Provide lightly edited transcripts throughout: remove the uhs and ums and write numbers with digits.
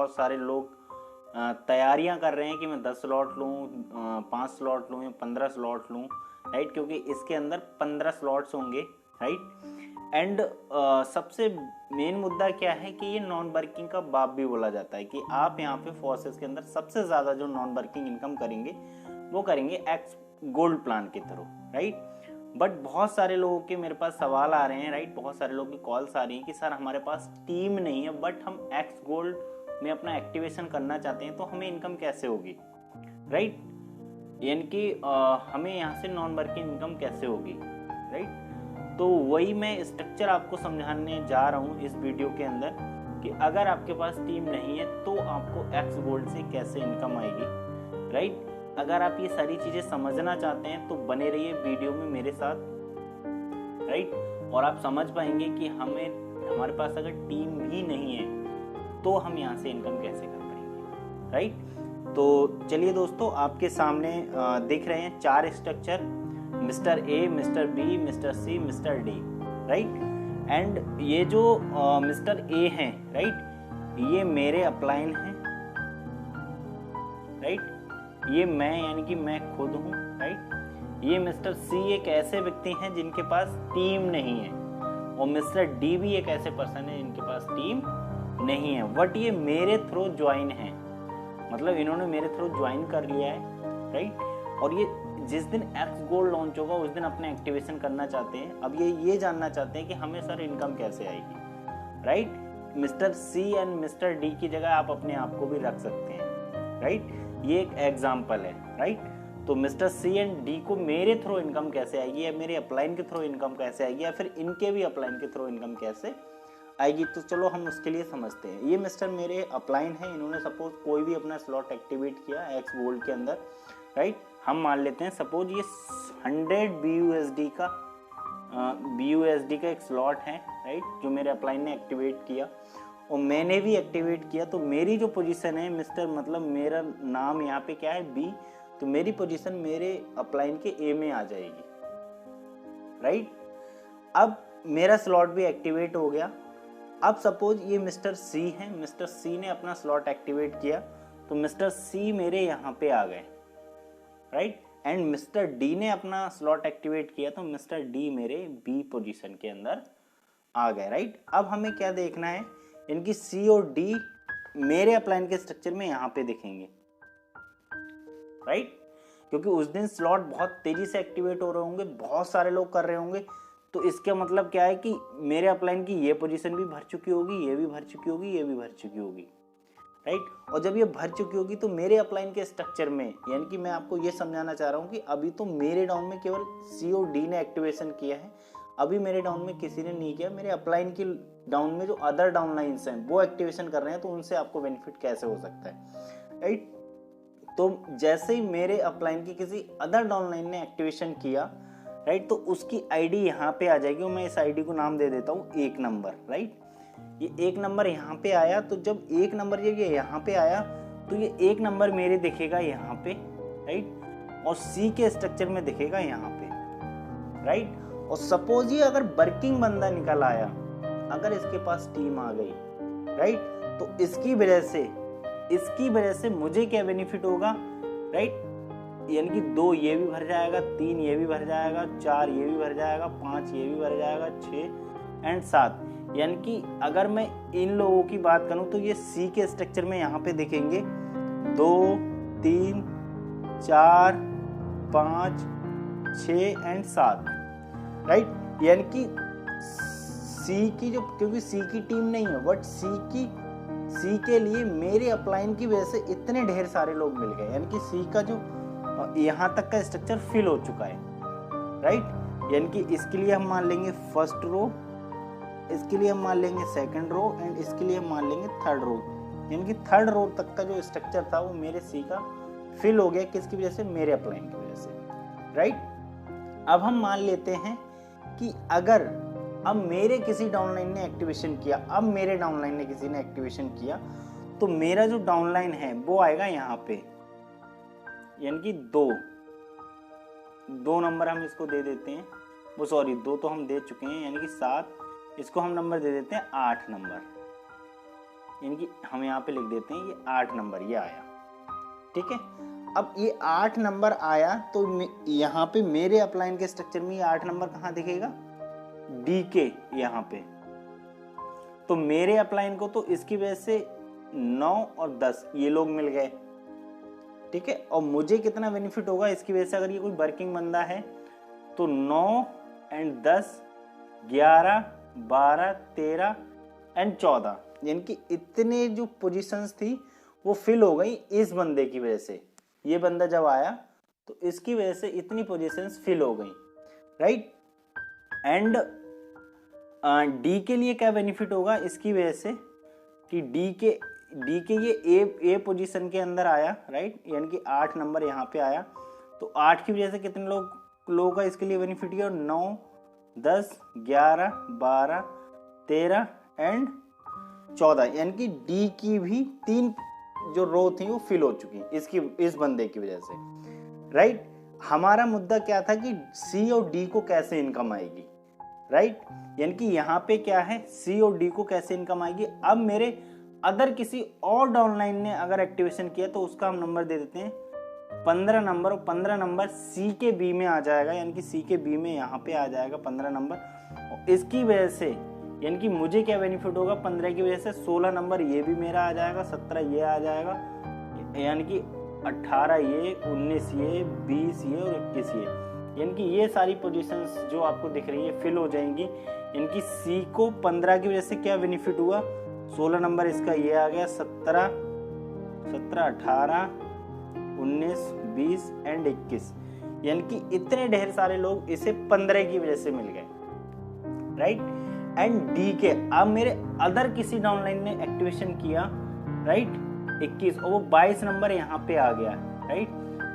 बहुत सारे लोग तैयारियां कर रहे हैं कि मैं 10 स्लॉट लूँ, 5 स्लॉट लूँ या 15 स्लॉट लूँ, राइट, क्योंकि इसके अंदर 15 स्लॉट्स होंगे, राइट। एंड सबसे मेन मुद्दा क्या है कि ये नॉन वर्किंग का बाप भी बोला जाता है कि आप यहाँ पे फोर्सेस के अंदर सबसे ज़्यादा जो नॉन वर्किंग इनकम करेंगे वो करेंगे एक्स गोल्ड प्लान के थ्रू, राइट। बट बहुत सारे लोगों के मेरे पास सवाल आ रहे हैं, राइट, बहुत सारे लोगों की कॉल्स आ रही हैं कि सर हमारे पास टीम नहीं है बट हम एक्स गोल्ड में अपना एक्टिवेशन करना चाहते हैं, तो हमें इनकम कैसे होगी, राइट, यानी कि हमें यहाँ से नॉन वर्किंग इनकम कैसे होगी, राइट। तो वही मैं स्ट्रक्चर आपको समझाने जा रहा हूँ इस वीडियो के अंदर कि अगर आपके पास टीम नहीं है तो आपको एक्स गोल्ड से कैसे इनकम आएगी, राइट। अगर आप ये सारी चीज़ें समझना चाहते हैं तो बने रहिए वीडियो में मेरे साथ, राइट, और आप समझ पाएंगे कि हमारे पास अगर टीम भी नहीं है तो हम यहाँ से इनकम कैसे कर पाएंगे, राइट। तो चलिए दोस्तों, आपके सामने दिख रहे हैं 4 structure, mister A, mister B, mister C, mister D, right. And ये जो मिस्टर ए हैं, राइट, ये मेरे अपलाइन हैं, राइट, ये मैं यानी कि मैं खुद हूँ, राइट। ये मिस्टर सी एक ऐसे व्यक्ति हैं जिनके पास टीम नहीं है, और मिस्टर डी भी एक ऐसे पर्सन है जिनके पास टीम नहीं है, बट ये मेरे थ्रू ज्वाइन है, मतलब इन्होंने मेरे थ्रू ज्वाइन कर लिया है, राइट। और ये जिस दिन एक्स गोल्ड लॉन्च होगा उस दिन अपने एक्टिवेशन करना चाहते हैं। अब ये जानना चाहते हैं कि हमें सर इनकम कैसे आएगी, right. Mister C and mister D की जगह आप अपने आप को भी रख सकते हैं, राइट। ये एक एग्जाम्पल है, राइट। तो मिस्टर सी एंड डी को मेरे थ्रू इनकम कैसे आएगी, या मेरे अपलाइन के थ्रू इनकम कैसे आएगी, या फिर इनके भी अपलाइन के थ्रू इनकम कैसे आएगी, तो चलो हम उसके लिए समझते हैं। ये मिस्टर मेरे अपलाइन है, इन्होंने सपोज कोई भी अपना स्लॉट एक्टिवेट किया एक्स गोल्ड के अंदर, राइट। हम मान लेते हैं सपोज ये 100 BUSD का एक स्लॉट है, राइट, जो मेरे अपलाइन ने एक्टिवेट किया और मैंने भी एक्टिवेट किया। तो मेरी जो पोजीशन है मिस्टर, मतलब मेरा नाम यहाँ पे क्या है बी, तो मेरी पोजीशन मेरे अपलाइन के ए में आ जाएगी, राइट। अब मेरा स्लॉट भी एक्टिवेट हो गया। अब सपोज ये मिस्टर सी है, मिस्टर सी ने अपना स्लॉट एक्टिवेट किया तो मिस्टर सी मेरे यहाँ पे आ गए, राइट। एंड मिस्टर डी ने अपना स्लॉट एक्टिवेट किया तो मिस्टर डी मेरे बी पोजीशन के अंदर आ गए, राइट। अब हमें क्या देखना है, इनकी सी और डी मेरे अपलाइन के स्ट्रक्चर में यहाँ पे दिखेंगे, राइट, क्योंकि उस दिन स्लॉट बहुत तेजी से एक्टिवेट हो रहे होंगे, बहुत सारे लोग कर रहे होंगे। तो इसका मतलब क्या है कि मेरे अपलाइन की ये पोजीशन भी भर चुकी होगी, ये भी भर चुकी होगी, ये भी भर चुकी होगी, राइट। और जब ये भर चुकी होगी तो मेरे अपलाइन के स्ट्रक्चर में, यानी कि मैं आपको ये समझाना चाह रहा हूँ कि अभी तो मेरे डाउन में केवल सी और डी ने एक्टिवेशन किया है, अभी मेरे डाउन में किसी ने नहीं किया। मेरे अपलाइन की डाउन में जो अदर डाउन लाइन्स हैं वो एक्टिवेशन कर रहे हैं, तो उनसे आपको बेनिफिट कैसे हो सकता है, राइट। तो जैसे ही मेरे अपलाइन की किसी अदर डाउन लाइन ने एक्टिवेशन किया, राइट, तो उसकी आईडी यहाँ पे आ जाएगी और मैं इस आईडी को नाम दे देता हूँ 1 नंबर, राइट। ये 1 नंबर यहाँ पे आया, तो जब 1 नंबर जब ये यहाँ पे आया तो ये 1 नंबर मेरे दिखेगा यहाँ पे, राइट, और सी के स्ट्रक्चर में दिखेगा यहाँ पे, राइट। और सपोज ये अगर वर्किंग बंदा निकल आया, अगर इसके पास टीम आ गई, राइट, तो इसकी वजह से मुझे क्या बेनिफिट होगा, राइट, यानी कि 2 ये भी भर जाएगा, 3 ये भी भर जाएगा, 4 ये भी भर जाएगा, 5 ये भी भर जाएगा, 6 एंड 7। यानी कि अगर मैं इन लोगों की बात करूं तो ये सी के स्ट्रक्चर में यहाँ पे दिखेंगे 2, 3, 4, 5, 6 एंड 7, राइट। यानी कि सी की जो, क्योंकि सी की टीम नहीं है, बट सी के लिए मेरे अपलाइन की वजह से इतने ढेर सारे लोग मिल गए, यानी कि सी का जो यहाँ तक का स्ट्रक्चर फिल हो चुका है, राइट। यानी कि इसके लिए हम मान लेंगे फर्स्ट रो, इसके लिए हम मान लेंगे सेकंड रो एंड इसके लिए हम मान लेंगे थर्ड रो, यानी कि थर्ड रो तक का जो स्ट्रक्चर था वो मेरे सी का फिल हो गया। किसकी वजह से? मेरे अपलाइन की वजह से, राइट। अब हम मान लेते हैं कि अगर अब मेरे किसी डाउनलाइन ने एक्टिवेशन किया, अब मेरे डाउनलाइन ने किसी ने एक्टिवेशन किया, तो मेरा जो डाउनलाइन है वो आएगा यहाँ पे, यानी कि 2 नंबर हम इसको दे देते हैं, वो सॉरी 2 तो हम दे चुके हैं, यानी कि 7, इसको हम नंबर दे देते हैं 8 नंबर, यानी कि हम यहाँ पे लिख देते हैं ये 8 नंबर ये आया, ठीक है। अब ये 8 नंबर आया तो यहाँ पे मेरे अपलाइन के स्ट्रक्चर में ये 8 नंबर कहाँ दिखेगा, डी के यहाँ पे। तो मेरे अपलाइन को तो इसकी वजह से 9 और 10 ये लोग मिल गए, ठीक है। और मुझे कितना बेनिफिट होगा इसकी वजह से, अगर ये कोई वर्किंग बंदा है तो 9 एंड 10 11 12 13 एंड 14, यानी कि इतने जो पोजीशंस थी वो फिल हो गई इस बंदे की वजह से। ये बंदा जब आया तो इसकी वजह से इतनी पोजीशंस फिल हो गई, राइट। एंड डी के लिए क्या बेनिफिट होगा इसकी वजह से कि डी के ये ए पोजीशन के अंदर आया, राइट, यानी कि 8 नंबर यहाँ पे आया। तो 8 की वजह से कितने लोगों का इसके लिए बेनिफिट किया, 9 10 11 12 13 एंड 14, यानी कि डी की भी 3 जो रो थी वो फिल हो चुकी इस बंदे की वजह से, राइट। हमारा मुद्दा क्या था कि सी और डी को कैसे इनकम आएगी, राइट, यानी कि यहाँ पे क्या है, सी और डी को कैसे इनकम आएगी। अब मेरे अदर किसी और डाउनलाइन ने अगर एक्टिवेशन किया तो उसका हम नंबर दे देते हैं 15 नंबर, और 15 नंबर सी के बी में आ जाएगा, यानी कि सी के बी में यहाँ पे आ जाएगा 15 नंबर। और इसकी वजह से यानी कि मुझे क्या बेनिफिट होगा, 15 की वजह से 16 नंबर ये भी मेरा आ जाएगा, 17 ये आ जाएगा, यानी कि 18 ये, 19 ये, 20 ये और 21 ये, यानी कि ये सारी पोजीशंस जो आपको दिख रही है फिल हो जाएंगी। यानी कि सी को 15 की वजह से क्या बेनिफिट हुआ, 16 नंबर इसका ये आ गया, 17 18 19 20 एंड 21, यानी कि इतने ढेर सारे लोग इसे 15 की वजह से मिल गए, राइट। एंड डी के अब मेरे अदर किसी डाउनलाइन ने एक्टिवेशन किया, राइट, 21, और वो 22 नंबर यहाँ पे आ गया, राइट।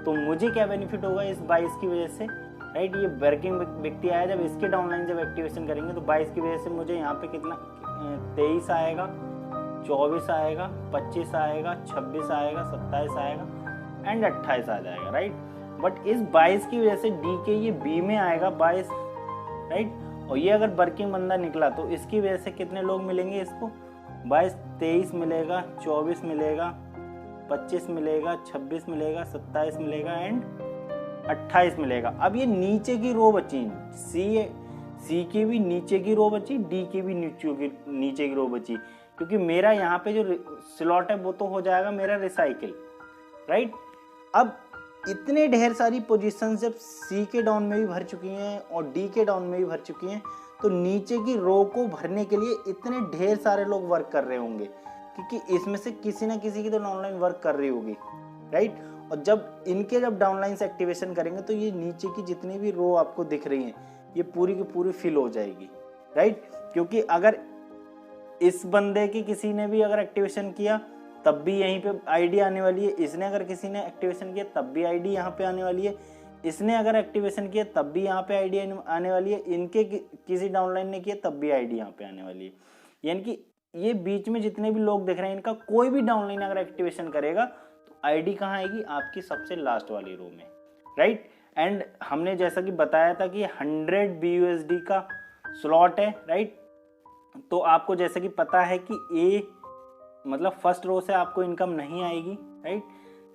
तो मुझे क्या बेनिफिट होगा इस 22 की वजह से, राइट। ये वर्किंग व्यक्ति आया, जब इसके डाउनलाइन जब एक्टिवेशन करेंगे तो 22 की वजह से मुझे यहाँ पे कितना 23 आएगा, 24 आएगा, 25 आएगा, 26 आएगा, 27 आएगा एंड 28 आ जाएगा, राइट। बट इस 22 की वजह से डी के ये बी में आएगा 22, राइट। और ये अगर वर्किंग बंदा निकला तो इसकी वजह से कितने लोग मिलेंगे इसको, 22 23 मिलेगा, 24 मिलेगा, 25 मिलेगा, 26 मिलेगा, 27 मिलेगा एंड 28 मिलेगा। अब ये नीचे की रो बची, सी की भी नीचे की रो बची, डी की भी नीचे की रो बची, क्योंकि मेरा यहाँ पे जो स्लॉट है वो तो हो जाएगा मेरा रिसाइकिल, राइट। अब इतने ढेर सारी पोजीशंस जब सी के डाउन में भी भर चुकी हैं और डी के डाउन में भी भर चुकी हैं, तो नीचे की रो को भरने के लिए इतने ढेर सारे लोग वर्क कर रहे होंगे, क्योंकि इसमें से किसी ना किसी की तो डाउनलाइन वर्क कर रही होगी, राइट। और जब डाउनलाइन से एक्टिवेशन करेंगे तो ये नीचे की जितनी भी रो आपको दिख रही हैं ये पूरी की पूरी फिल हो जाएगी, राइट। क्योंकि अगर इस बंदे की किसी ने भी अगर एक्टिवेशन किया तब भी यहीं पे आईडी आने वाली है, इसने अगर किसी ने एक्टिवेशन किया तब भी आईडी यहाँ पे आने वाली है, इसने अगर एक्टिवेशन किया तब भी यहाँ पे आईडी आने वाली है, इनके किसी डाउनलाइन ने किया तब भी आईडी यहाँ पे आने वाली है। यानी कि ये बीच में जितने भी लोग दिख रहे हैं इनका कोई भी डाउनलाइन अगर एक्टिवेशन करेगा तो आईडी कहाँ आएगी, आपकी सबसे लास्ट वाली रो में, राइट। एंड हमने जैसा कि बताया था कि 100 BUSD का स्लॉट है, राइट। तो आपको जैसा कि पता है कि ए मतलब फर्स्ट रो से आपको इनकम नहीं आएगी, राइट।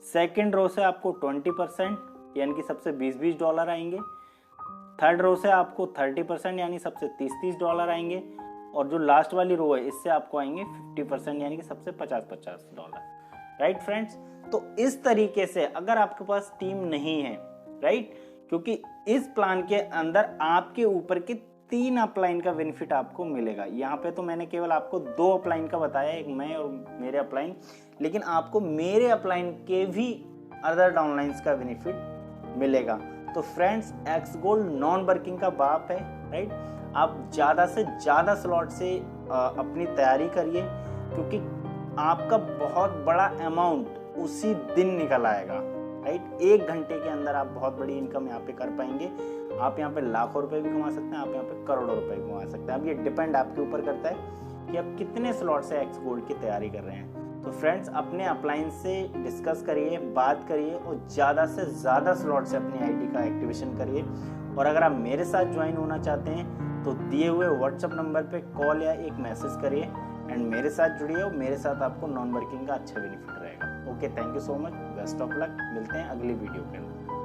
सेकंड रो से आपको 20% यानी कि सबसे $20 आएंगे, थर्ड रो से आपको 30% यानी सबसे $30 आएंगे, और जो लास्ट वाली रो है इससे आपको आएंगे 50% यानी कि सबसे $50, राइट फ्रेंड्स। तो इस तरीके से अगर आपके पास टीम नहीं है, राइट, क्योंकि इस प्लान के अंदर आपके ऊपर के 3 अपलाइन का बेनिफिट आपको मिलेगा। यहाँ पे तो मैंने केवल आपको 2 अपलाइन का बताया, एक मैं और मेरे अपलाइन, लेकिन आपको मेरे अपलाइन के भी अदर डाउनलाइंस का बेनिफिट मिलेगा। तो friends, x gold non working का बाप है, राइट। आप ज़्यादा से ज़्यादा स्लॉट से अपनी तैयारी करिए, क्योंकि आपका बहुत बड़ा अमाउंट उसी दिन निकल आएगा, राइट। 1 घंटे के अंदर आप बहुत बड़ी इनकम यहाँ पे कर पाएंगे। आप यहाँ पे लाखों रुपए भी कमा सकते हैं, आप यहाँ पे करोड़ों रुपए भी कमा सकते हैं। अब ये डिपेंड आपके ऊपर करता है कि आप कितने स्लॉट से एक्स गोल्ड की तैयारी कर रहे हैं। तो फ्रेंड्स, अपने अपलाइन से डिस्कस करिए, बात करिए और ज़्यादा से ज़्यादा स्लॉट से अपनी आईडी का एक्टिवेशन करिए। और अगर आप मेरे साथ ज्वाइन होना चाहते हैं तो दिए हुए व्हाट्सएप नंबर पे कॉल या एक मैसेज करिए, एंड मेरे साथ जुड़िए और मेरे साथ आपको नॉन वर्किंग का अच्छा बेनिफिट रहेगा। Okay, thank you so much, best of luck, मिलते हैं अगली वीडियो के अंदर।